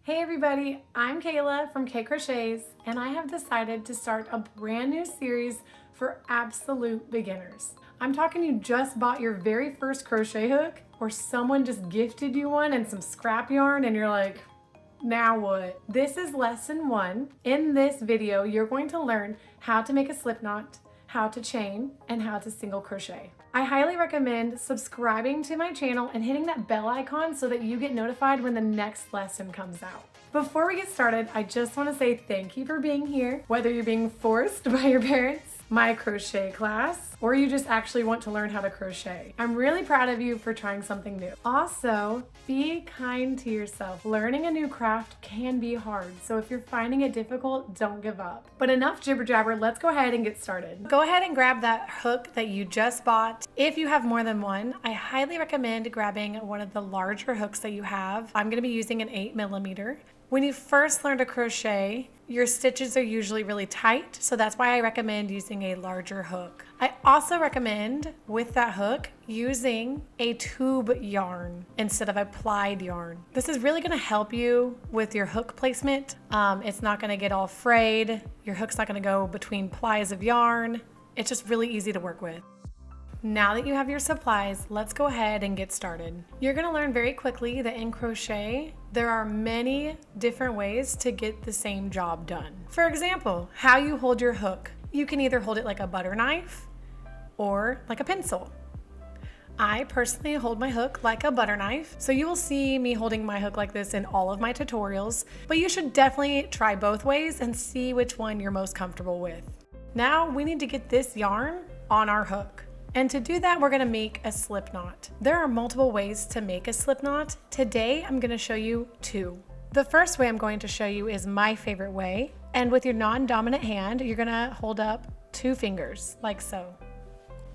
Hey everybody, I'm Kayla from K Crochets, and I have decided to start a brand new series for absolute beginners. I'm talking you just bought your very first crochet hook, or someone just gifted you one and some scrap yarn and you're like, now what? This is lesson 1. In this video, you're going to learn how to make a slip knot, how to chain, and how to single crochet. I highly recommend subscribing to my channel and hitting that bell icon so that you get notified when the next lesson comes out. Before we get started, I just want to say thank you for being here, whether you're being forced by your parents, my crochet class, or you just actually want to learn how to crochet. I'm really proud of you for trying something new. Also, be kind to yourself. Learning a new craft can be hard, so if you're finding it difficult, don't give up. But enough jibber jabber, let's go ahead and get started. Go ahead and grab that hook that you just bought. If you have more than one, I highly recommend grabbing one of the larger hooks that you have. I'm gonna be using an 8mm. When you first learn to crochet, your stitches are usually really tight, so that's why I recommend using a larger hook. I also recommend, with that hook, using a tube yarn instead of a plied yarn. This is really gonna help you with your hook placement. It's not gonna get all frayed. Your hook's not gonna go between plies of yarn. It's just really easy to work with. Now that you have your supplies, let's go ahead and get started. You're gonna learn very quickly that in crochet, there are many different ways to get the same job done. For example, how you hold your hook. You can either hold it like a butter knife or like a pencil. I personally hold my hook like a butter knife, so you will see me holding my hook like this in all of my tutorials, but you should definitely try both ways and see which one you're most comfortable with. Now we need to get this yarn on our hook. And to do that, we're gonna make a slip knot. There are multiple ways to make a slip knot. Today, I'm gonna show you 2. The first way I'm going to show you is my favorite way. And with your non-dominant hand, you're gonna hold up 2 fingers, like so.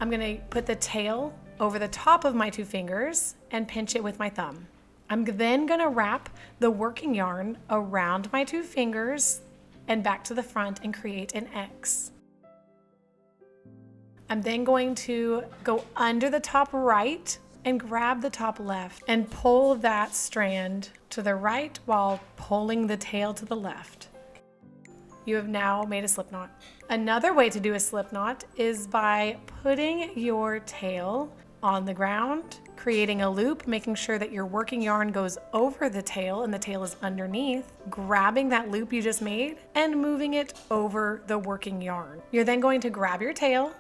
I'm gonna put the tail over the top of my 2 fingers and pinch it with my thumb. I'm then gonna wrap the working yarn around my 2 fingers and back to the front and create an X. I'm then going to go under the top right and grab the top left and pull that strand to the right while pulling the tail to the left. You have now made a slip knot. Another way to do a slip knot is by putting your tail on the ground, creating a loop, making sure that your working yarn goes over the tail and the tail is underneath, grabbing that loop you just made and moving it over the working yarn. You're then going to grab your tail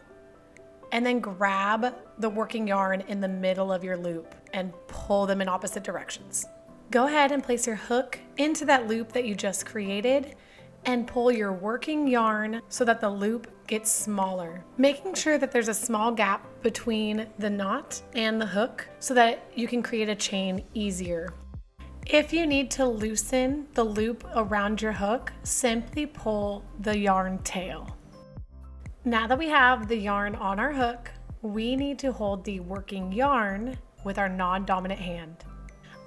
and then grab the working yarn in the middle of your loop and pull them in opposite directions. Go ahead and place your hook into that loop that you just created and pull your working yarn so that the loop gets smaller, making sure that there's a small gap between the knot and the hook so that you can create a chain easier. If you need to loosen the loop around your hook, simply pull the yarn tail. Now that we have the yarn on our hook, we need to hold the working yarn with our non-dominant hand.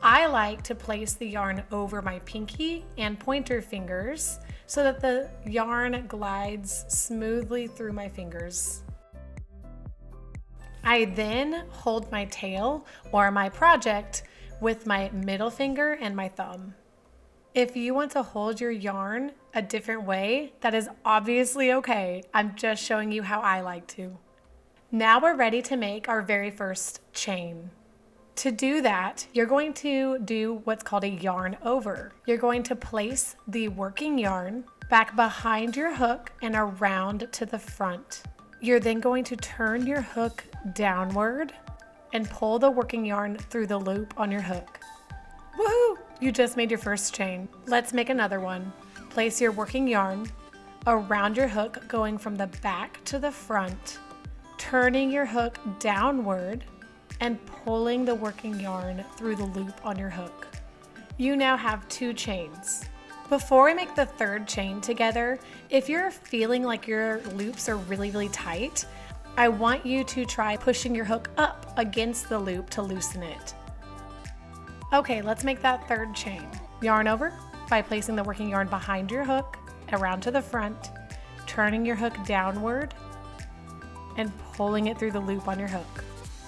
I like to place the yarn over my pinky and pointer fingers so that the yarn glides smoothly through my fingers. I then hold my tail or my project with my middle finger and my thumb. If you want to hold your yarn a different way, that is obviously okay. I'm just showing you how I like to. Now we're ready to make our very first chain. To do that, you're going to do what's called a yarn over. You're going to place the working yarn back behind your hook and around to the front. You're then going to turn your hook downward and pull the working yarn through the loop on your hook. Woohoo! You just made your first chain. Let's make another one. Place your working yarn around your hook, going from the back to the front, turning your hook downward and pulling the working yarn through the loop on your hook. You now have 2 chains. Before we make the 3rd chain together, if you're feeling like your loops are really tight, I want you to try pushing your hook up against the loop to loosen it. Okay, let's make that 3rd chain. Yarn over by placing the working yarn behind your hook, around to the front, turning your hook downward, and pulling it through the loop on your hook.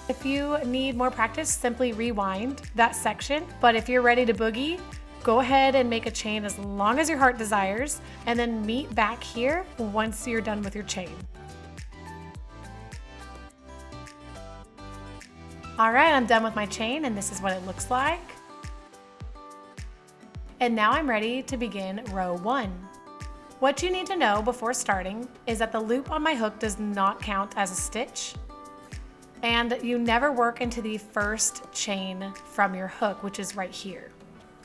If you need more practice, simply rewind that section. But if you're ready to boogie, Go ahead and make a chain as long as your heart desires, and then meet back here once you're done with your chain. All right, I'm done with my chain, and this is what it looks like. And now I'm ready to begin row 1. What you need to know before starting is that the loop on my hook does not count as a stitch, and you never work into the first chain from your hook, which is right here.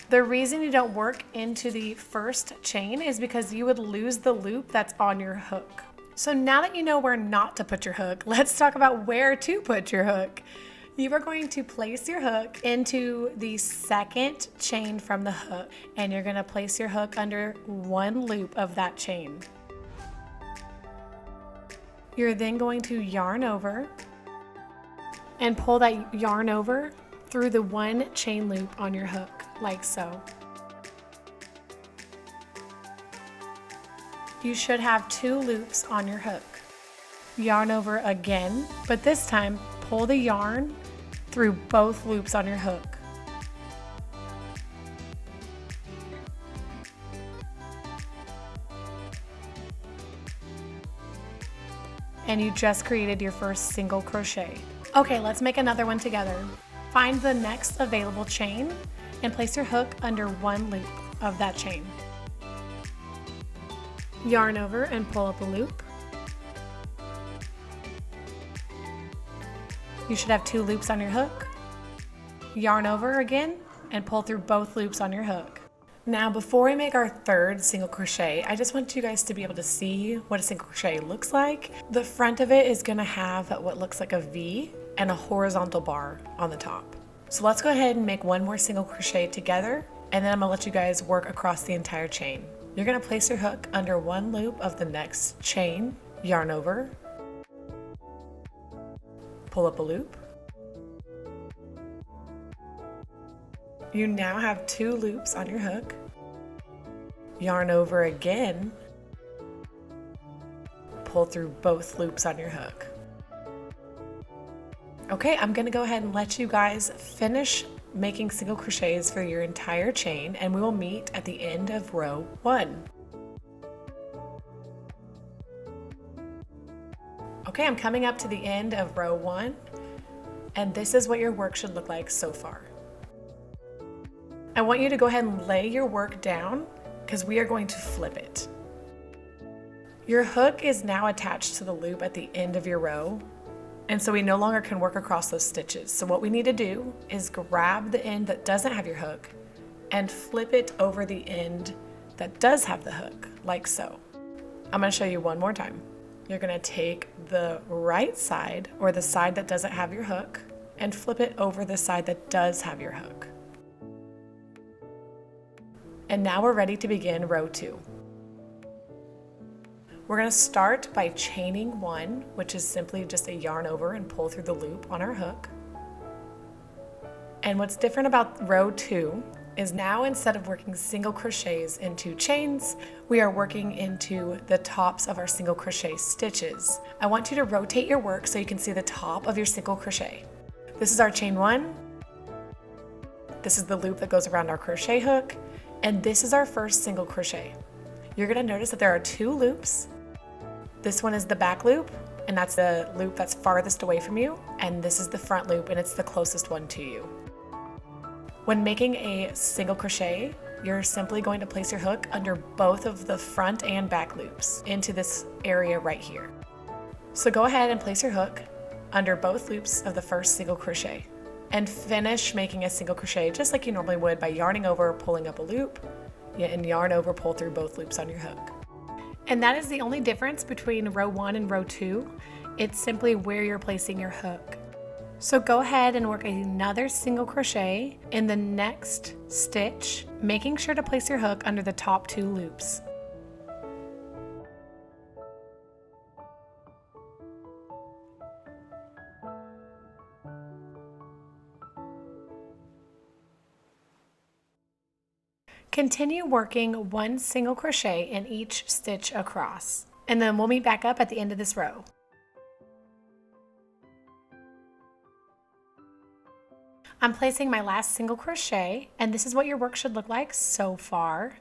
The reason you don't work into the first chain is because you would lose the loop that's on your hook. So now that you know where not to put your hook, let's talk about where to put your hook. You are going to place your hook into the second chain from the hook, and you're going to place your hook under one loop of that chain. You're then going to yarn over and pull that yarn over through the one chain loop on your hook, like so. You should have 2 loops on your hook. Yarn over again, but this time pull the yarn through both loops on your hook. And you just created your first single crochet. Okay, let's make another one together. Find the next available chain and place your hook under one loop of that chain. Yarn over and pull up a loop. You should have 2 loops on your hook. Yarn over again and pull through both loops on your hook. Now, before we make our third single crochet, I just want you guys to be able to see what a single crochet looks like. The front of it is gonna have what looks like a V and a horizontal bar on the top. So let's go ahead and make one more single crochet together, and then I'm gonna let you guys work across the entire chain. You're gonna place your hook under one loop of the next chain, yarn over, pull up a loop. You now have 2 loops on your hook. Yarn over again, pull through both loops on your hook. Okay, I'm gonna go ahead and let you guys finish making single crochets for your entire chain, and we will meet at the end of row 1. Okay, I'm coming up to the end of row 1, and this is what your work should look like so far. I want you to go ahead and lay your work down because we are going to flip it. Your hook is now attached to the loop at the end of your row, and so we no longer can work across those stitches. So what we need to do is grab the end that doesn't have your hook and flip it over the end that does have the hook, like so. I'm gonna show you one more time. You're gonna take the right side, or the side that doesn't have your hook, and flip it over the side that does have your hook. And now we're ready to begin row 2. We're gonna start by chaining 1, which is simply just a yarn over and pull through the loop on our hook. And what's different about row 2 is now, instead of working single crochets into chains, we are working into the tops of our single crochet stitches. I want you to rotate your work so you can see the top of your single crochet. This is our chain 1. This is the loop that goes around our crochet hook, and this is our first single crochet. You're gonna notice that there are 2 loops. This one is the back loop, and that's the loop that's farthest away from you, and this is the front loop, and it's the closest one to you. When making a single crochet, you're simply going to place your hook under both of the front and back loops into this area right here. So go ahead and place your hook under both loops of the first single crochet and finish making a single crochet just like you normally would by yarning over, pulling up a loop, and yarn over, pull through both loops on your hook. And that is the only difference between row 1 and row 2. It's simply where you're placing your hook. So go ahead and work another single crochet in the next stitch, making sure to place your hook under the top 2 loops. Continue working 1 single crochet in each stitch across, and then we'll meet back up at the end of this row. I'm placing my last single crochet, and this is what your work should look like so far.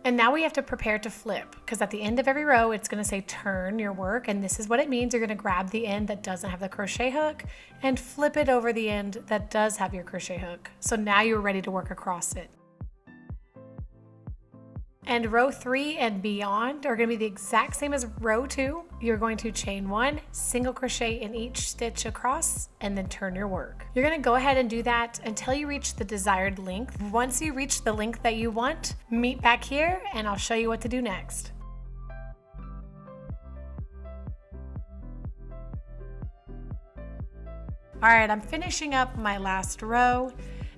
And now we have to prepare to flip, because at the end of every row, it's going to say turn your work. And this is what it means. You're going to grab the end that doesn't have the crochet hook and flip it over the end that does have your crochet hook. So now you're ready to work across it. And row 3 and beyond are going to be the exact same as row 2. You're going to chain 1, single crochet in each stitch across, and then turn your work. You're going to go ahead and do that until you reach the desired length. Once you reach the length that you want, meet back here and I'll show you what to do next. All right, I'm finishing up my last row,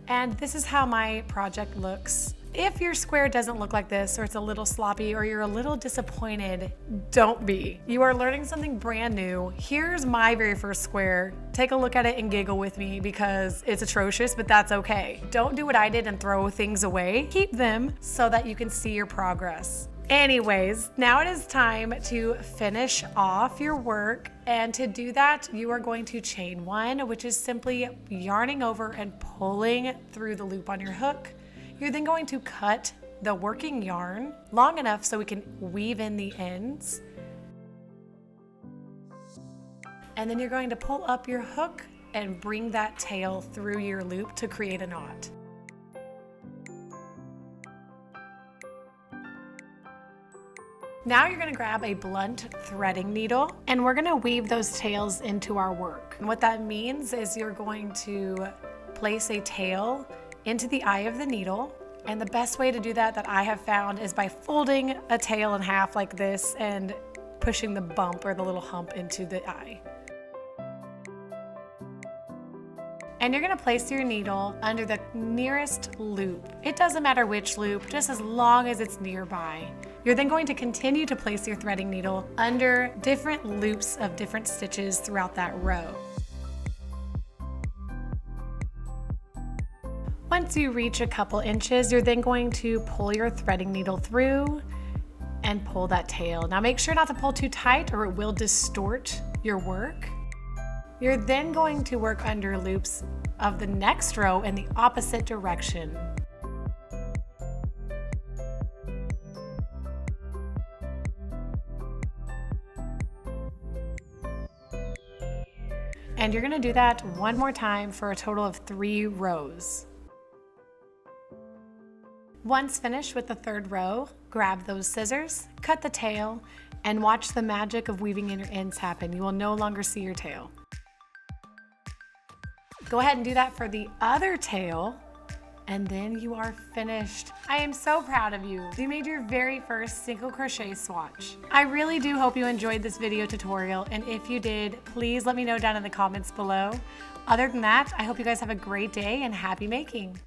and this is how my project looks. If your square doesn't look like this, or it's a little sloppy, or you're a little disappointed, don't be. You are learning something brand new. Here's my very first square. Take a look at it and giggle with me because it's atrocious, but that's okay. Don't do what I did and throw things away. Keep them so that you can see your progress. Anyways, now it is time to finish off your work. And to do that, you are going to chain 1, which is simply yarning over and pulling through the loop on your hook. You're then going to cut the working yarn long enough so we can weave in the ends. And then you're going to pull up your hook and bring that tail through your loop to create a knot. Now you're going to grab a blunt threading needle and we're going to weave those tails into our work. And what that means is you're going to place a tail into the eye of the needle. And the best way to do that I have found is by folding a tail in half like this and pushing the bump or the little hump into the eye. And you're going to place your needle under the nearest loop. It doesn't matter which loop, just as long as it's nearby. You're then going to continue to place your threading needle under different loops of different stitches throughout that row. Once you reach a couple inches, you're then going to pull your threading needle through and pull that tail. Now make sure not to pull too tight or it will distort your work. You're then going to work under loops of the next row in the opposite direction. And you're going to do that one more time for a total of 3 rows. Once finished with the 3rd row, grab those scissors, cut the tail, and watch the magic of weaving in your ends happen. You will no longer see your tail. Go ahead and do that for the other tail, and then you are finished. I am so proud of you. You made your very first single crochet swatch. I really do hope you enjoyed this video tutorial, and if you did, please let me know down in the comments below. Other than that, I hope you guys have a great day and happy making.